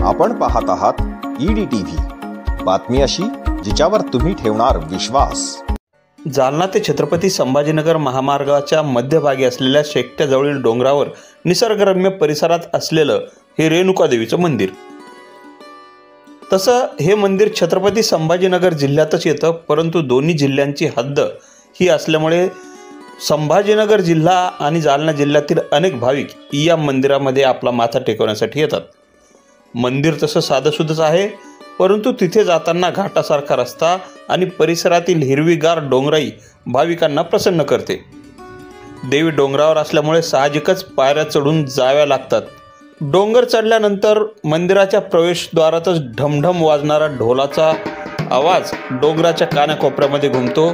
आपण पाहत आहात EDTV, बातमी अशी जिच्यावर तुम्ही ठेवणार विश्वास। जालना ते छत्रपती संभाजीनगर महामार्गाच्या मध्यभागी असलेल्या शेकट्याजवळील डोंगरावर निसर्गरम्य परिसरात असलेलं हे रेणुका देवीचं मंदिर। तसं हे मंदिर छत्रपती संभाजीनगर जिल्ह्यातच येतं, परंतु दोन्ही जिल्ह्यांची हद्द ही असल्यामुळे संभाजीनगर जिल्हा आणि जालना जिल्ह्यातील अनेक भाविक या मंदिरामध्ये आपला माथा टेकवण्यासाठी येतात। मंदिर तसं साधंसुधंच आहे, परंतु तिथे जाताना घाटासारखा रस्ता आणि परिसरातील हिरवीगार डोंगराई भाविकांना प्रसन्न करते। देवी डोंगरावर असल्यामुळे साहजिकच पायऱ्या चढून जाव्या लागतात। डोंगर चढल्यानंतर मंदिराच्या प्रवेशद्वारातच ढमढम वाजणारा ढोलाचा आवाज डोंगराच्या कानाकोपऱ्यामध्ये घुमतो।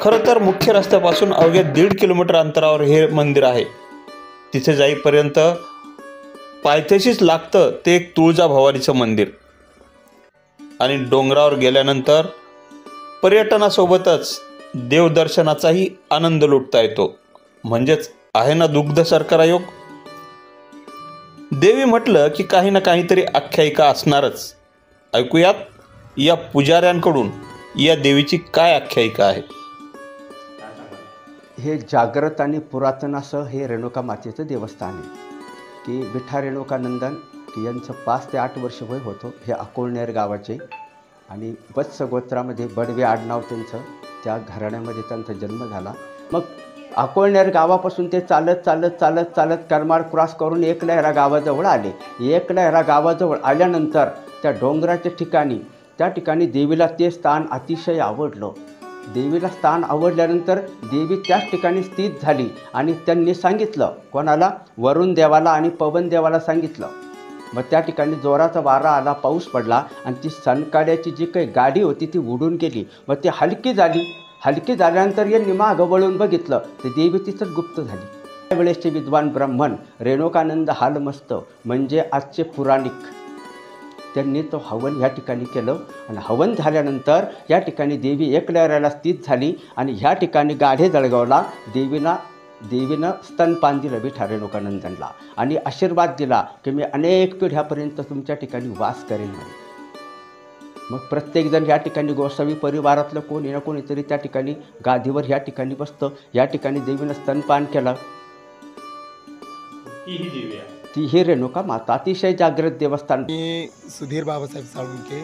खरं तर मुख्य रस्त्यापासून अवघ्या 1.5 किलोमीटर अंतरावर हे मंदिर आहे। तिथे जाईपर्यंत पायथ्याशीच लागतं ते एक तुळजाभवानीचं मंदिर आणि डोंगरावर गेल्यानंतर पर्यटनासोबतच देवदर्शनाचाही आनंद लुटता येतो। म्हणजेच आहे ना दुग्ध शर्करा योग। देवी म्हटलं की काही ना काहीतरी आख्यायिका असणारच। ऐकूयात या पुजाऱ्यांकडून या देवीची काय आख्यायिका आहे। हे जागृत आणि पुरातन असं हे रेणुका मातेचं देवस्थान आहे की विठा रेणुकानंदन यांचं 5 ते 8 वर्ष वय होतं। हे अकोळनेर गावाचे आणि वत्स गोत्रामध्ये बडवे आडनाव त्यांचं, त्या घराण्यामध्ये त्यांचा जन्म झाला। मग अकोळनेर गावापासून ते चालत चालत चालत चालत करमाड क्रॉस करून एकलहरा गावाजवळ आले। एकलहरा गावाजवळ आल्यानंतर त्या डोंगराच्या ठिकाणी त्या ठिकाणी देवीला ते स्थान अतिशय आवडलं। देवीला स्थान आवडल्यानंतर देवी त्याच ठिकाणी स्थित झाली आणि त्यांनी सांगितलं कोणाला, वरुण देवाला आणि पवन देवाला सांगितलं। मग त्या ठिकाणी जोराचा वारा आला, पाऊस पडला आणि ती सनकाड्याची जी काही गाडी होती ती उडून गेली। मग ती हलकी झाली। हलकी झाल्यानंतर यांनी मागं वळून बघितलं तर देवी तिथंच गुप्त झाली। त्यावेळेसचे विद्वान ब्राह्मण रेणुकानंद हालमस्त म्हणजे आजचे पुराणिक, त्यांनी तो हवन ह्या ठिकाणी केलं आणि हवन झाल्यानंतर या ठिकाणी देवी एकलहराला स्थित झाली आणि ह्या ठिकाणी गाढे जळगावला देवीनं स्तनपान दिलं विठा रेणुकानंदनला आणि आशीर्वाद दिला की मी अनेक पिढ्यापर्यंत तुमच्या ठिकाणी वास करेन। मग प्रत्येकजण या ठिकाणी गोसावी परिवारातलं कोणी ना कोणीतरी त्या ठिकाणी गादीवर ह्या ठिकाणी बसतं। या ठिकाणी देवीनं स्तनपान केलं। ती ही रेणुका माता अतिशय जागृत देवस्थान। मी सुधीर बाबासाहेब साळुंके,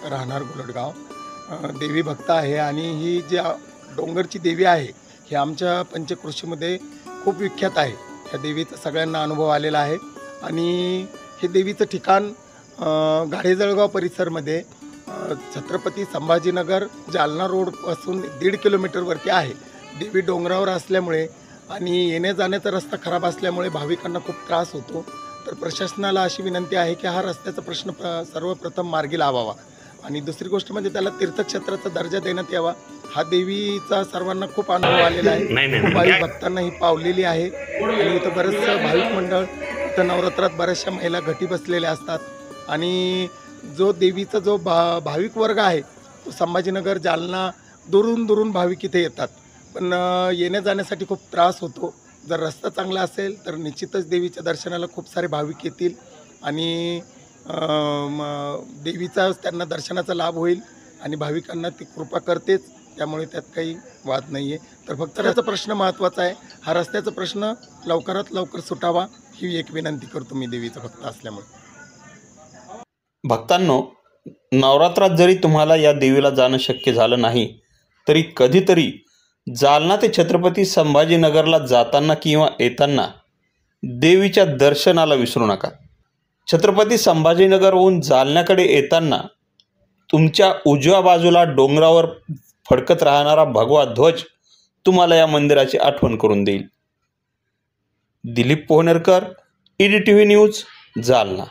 राहणार गोलटगाव, देवी भक्त आहे आणि ही जी डोंगरची देवी आहे ही आमच्या पंचक्रोशीमध्ये खूप विख्यात आहे। ह्या देवीचा सगळ्यांना अनुभव आलेला आहे आणि हे देवीचं ठिकाण गाढेजळगाव परिसरमध्ये छत्रपती संभाजीनगर जालना रोडपासून 1.5 किलोमीटरवरती आहे। देवी डोंगरावर असल्यामुळे आणि येण्या जाण्याचा रस्ता खराब असल्यामुळे भाविकांना खूप त्रास होतो। तर प्रशासनाला अशी विनंती आहे की हा रस्त्याचा प्रश्न सर्वप्रथम मार्गी लावावा आणि दुसरी गोष्ट म्हणजे त्याला तीर्थक्षेत्राचा दर्जा देण्यात यावा। हा देवीचा सर्वांना खूप अनुभव आलेला आहे। भाविक भक्तांना ही पावलेली आहे आणि इथं बरेचसं भाविक मंडळ, इथं नवरात्रात बऱ्याचशा महिला घटी बसलेल्या असतात आणि जो देवीचा जो भाविक वर्ग आहे तो संभाजीनगर जालना दुरून दुरून भाविक इथे येतात, पण येण्या जाण्यासाठी खूप त्रास होतो। जर रस्ता चांगला असेल तर निश्चितच देवीच्या दर्शनाला खूप सारे भाविक येतील आणि देवीचा त्यांना दर्शनाचा लाभ होईल आणि भाविकांना ती कृपा करतेच, त्यामुळे त्यात काही वाद नाही आहे। तर फक्त रस्त्याचा प्रश्न महत्त्वाचा आहे। हा रस्त्याचा प्रश्न लवकरात लवकर सुटावा ही एक विनंती करतो मी देवीचा भक्त असल्यामुळे। भक्तांनो, नवरात्रात जरी तुम्हाला या देवीला जाणं शक्य झालं नाही तरी कधीतरी जालना ते छत्रपती संभाजीनगरला जाताना किंवा येताना देवीच्या दर्शनाला विसरू नका। छत्रपती संभाजीनगरहून जालन्याकडे येताना तुमच्या उजव्या बाजूला डोंगरावर फडकत राहणारा भगवा ध्वज तुम्हाला या मंदिराची आठवण करून देईल। Dilip Pohnerkar, EDTV news, Jalna.